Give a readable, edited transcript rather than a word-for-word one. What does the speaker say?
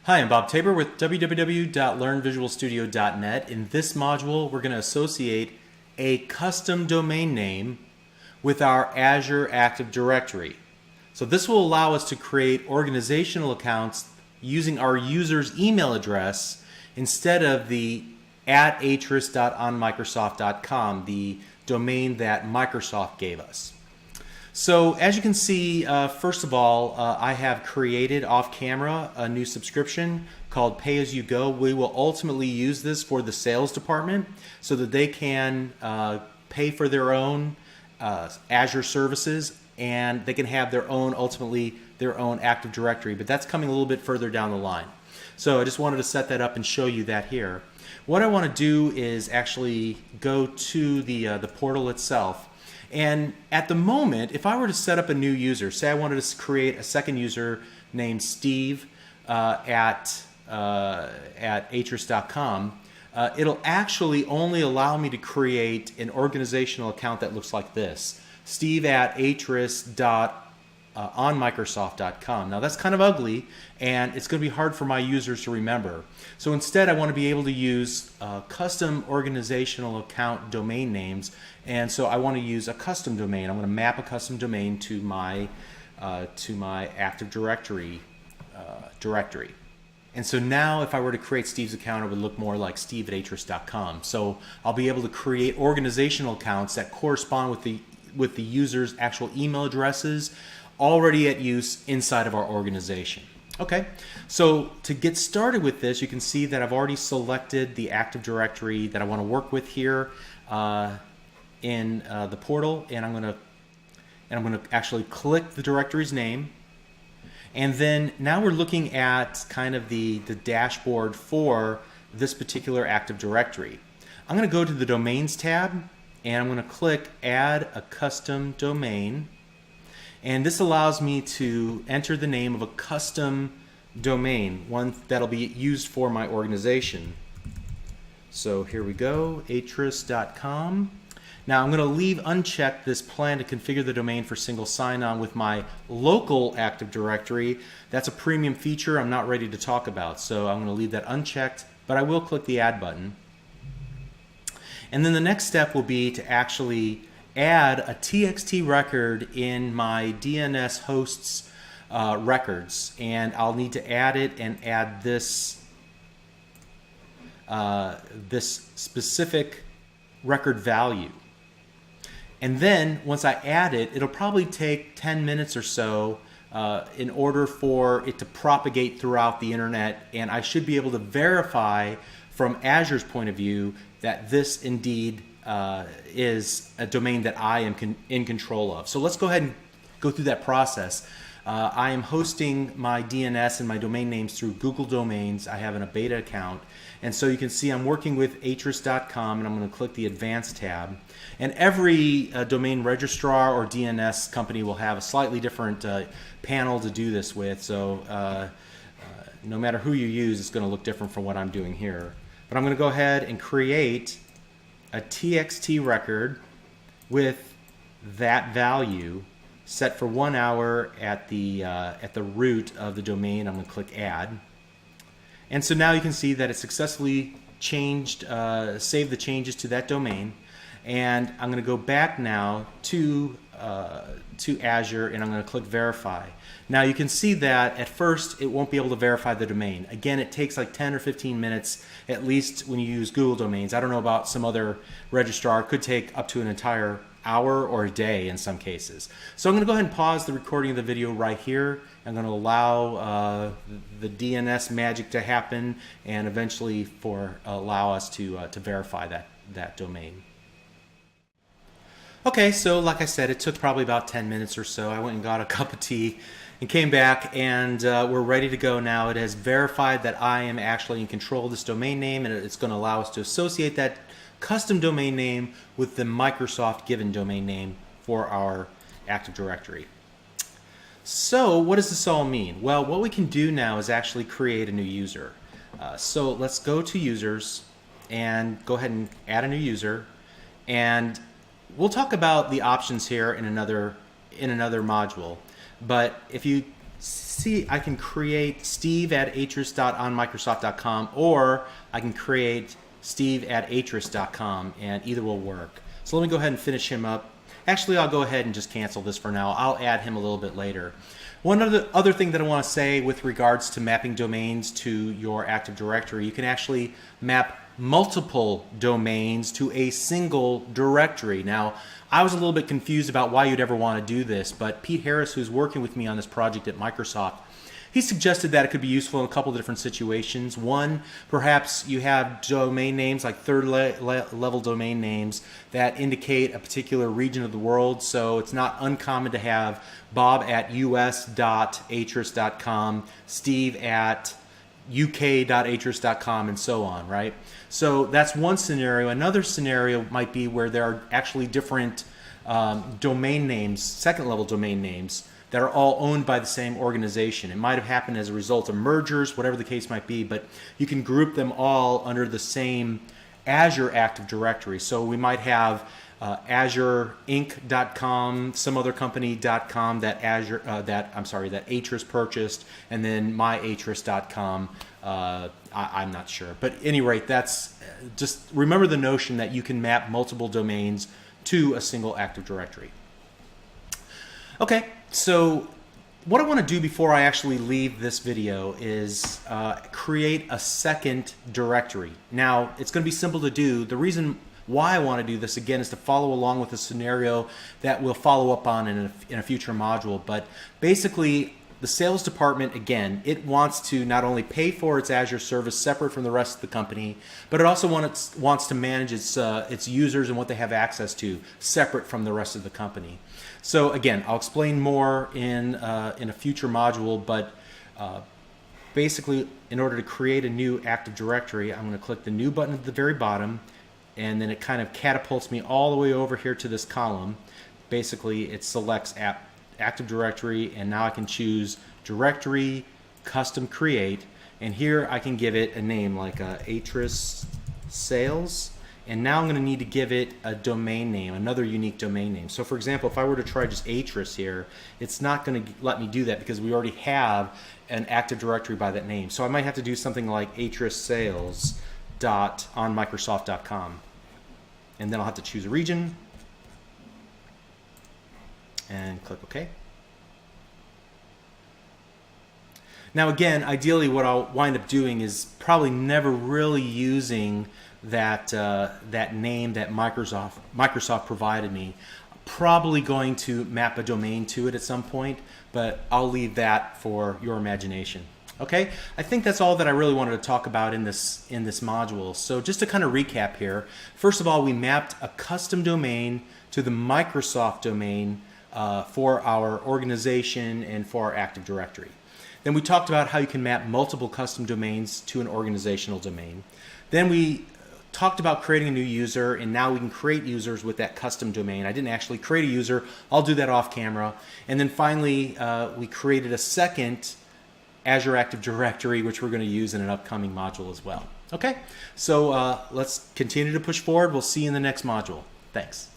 Hi, I'm Bob Tabor with www.learnvisualstudio.net. In this module, we're going to associate a custom domain name with our Azure Active Directory. So this will allow us to create organizational accounts using our user's email address instead of the @atris.onmicrosoft.com, the domain that Microsoft gave us. So as you can see, first of all, I have created off camera a new subscription called Pay As You Go. We will ultimately use this for the sales department so that they can pay for their own Azure services, and they can have their own, ultimately, their own Active Directory. But that's coming a little bit further down the line. So I just wanted to set that up and show you that here. What I want to do is actually go to the portal itself. And at the moment, if I were to set up a new user, say I wanted to create a second user named Steve at atris.com, it'll actually only allow me to create an organizational account that looks like this: Steve at atris.onmicrosoft.com. Now that's kind of ugly, and it's going to be hard for my users to remember. So instead, I want to be able to use custom organizational account domain names, and so I want to use a custom domain. I'm going to map a custom domain to my Active Directory directory. And so now if I were to create Steve's account, it would look more like steve@atris.com. So I'll be able to create organizational accounts that correspond with the user's actual email addresses already at use inside of our organization. Okay, so to get started with this, you can see that I've already selected the Active Directory that I want to work with here in the portal, and I'm going to actually click the directory's name. And then now we're looking at kind of the dashboard for this particular Active Directory. I'm going to go to the Domains tab, and I'm going to click Add a Custom Domain. And this allows me to enter the name of a custom domain, one that'll be used for my organization. So here we go, atris.com. Now I'm going to leave unchecked this plan to configure the domain for single sign-on with my local Active Directory. That's a premium feature I'm not ready to talk about, so I'm going to leave that unchecked, but I will click the Add button. And then the next step will be to actually add a TXT record in my DNS hosts records, and I'll need to add it and add this this specific record value. And then once I add it, it'll probably take 10 minutes or so in order for it to propagate throughout the internet, and I should be able to verify from Azure's point of view that this indeed is a domain that I am in control of. So let's go ahead and go through that process. I am hosting my DNS and my domain names through Google Domains. I have a beta account, and so you can see I'm working with atris.com, and I'm going to click the Advanced tab. And every domain registrar or DNS company will have a slightly different panel to do this with, so no matter who you use, it's going to look different from what I'm doing here. But I'm going to go ahead and create a TXT record with that value set for 1 hour at the root of the domain. I'm going to click Add, and so now you can see that it successfully changed, saved the changes to that domain. And I'm going to go back now to Azure, and I'm going to click Verify. Now you can see that at first it won't be able to verify the domain. Again, it takes like 10 or 15 minutes at least when you use Google Domains. I don't know about some other registrar. It could take up to an entire hour or a day in some cases. So I'm going to go ahead and pause the recording of the video right here. I'm going to allow the DNS magic to happen, and eventually allow us to verify that domain. Okay, so like I said, it took probably about 10 minutes or so. I went and got a cup of tea and came back, and we're ready to go now. It has verified that I am actually in control of this domain name, and it's going to allow us to associate that custom domain name with the Microsoft given domain name for our Active Directory. So what does this all mean? Well, what we can do now is actually create a new user. So let's go to Users and go ahead and add a new user, and we'll talk about the options here in another module. But if you see, I can create steve@atris.onmicrosoft.com, or I can create steve@atris.com, and either will work. So let me go ahead and finish him up. Actually, I'll go ahead and just cancel this for now. I'll add him a little bit later. One other thing that I want to say with regards to mapping domains to your Active Directory, you can actually map multiple domains to a single directory. Now, I was a little bit confused about why you'd ever want to do this, but Pete Harris, who's working with me on this project at Microsoft, he suggested that it could be useful in a couple of different situations. One, perhaps you have domain names, like third level domain names, that indicate a particular region of the world. So it's not uncommon to have bob@us.atris.com, steve@uk.atris.com, and so on, right? So that's one scenario. Another scenario might be where there are actually different domain names, second level domain names, that are all owned by the same organization. It might have happened as a result of mergers, whatever the case might be, but you can group them all under the same Azure Active Directory. So we might have AzureInc.com, some other company.com that Atris purchased, and then myatris.com. I'm not sure, but at any rate, that's just remember the notion that you can map multiple domains to a single Active Directory. Okay, so what I want to do before I actually leave this video is create a second directory. Now, it's going to be simple to do. The reason why I want to do this, again, is to follow along with a scenario that we'll follow up on in a future module. But basically, the sales department, again, it wants to not only pay for its Azure service separate from the rest of the company, but it also wants to manage its users and what they have access to separate from the rest of the company. So again, I'll explain more in a future module, but basically, in order to create a new Active Directory, I'm going to click the New button at the very bottom, and then it kind of catapults me all the way over here to this column. Basically, it selects Active Directory, and now I can choose Directory, Custom Create, and here I can give it a name like Atris Sales, and now I'm going to need to give it a domain name, another unique domain name. So for example, if I were to try just Atris here, it's not going to let me do that because we already have an Active Directory by that name. So I might have to do something like atrissales.onmicrosoft.com, and then I'll have to choose a region and click OK. Now again, ideally what I'll wind up doing is probably never really using that name that Microsoft provided me. Probably going to map a domain to it at some point, but I'll leave that for your imagination. Okay, I think that's all that I really wanted to talk about in this module. So just to kind of recap here, first of all, we mapped a custom domain to the Microsoft domain for our organization and for our Active Directory. Then we talked about how you can map multiple custom domains to an organizational domain. Then we talked about creating a new user, and now we can create users with that custom domain. I didn't actually create a user. I'll do that off camera. And then finally, we created a second Azure Active Directory, which we're going to use in an upcoming module as well. Okay, so let's continue to push forward. We'll see you in the next module. Thanks.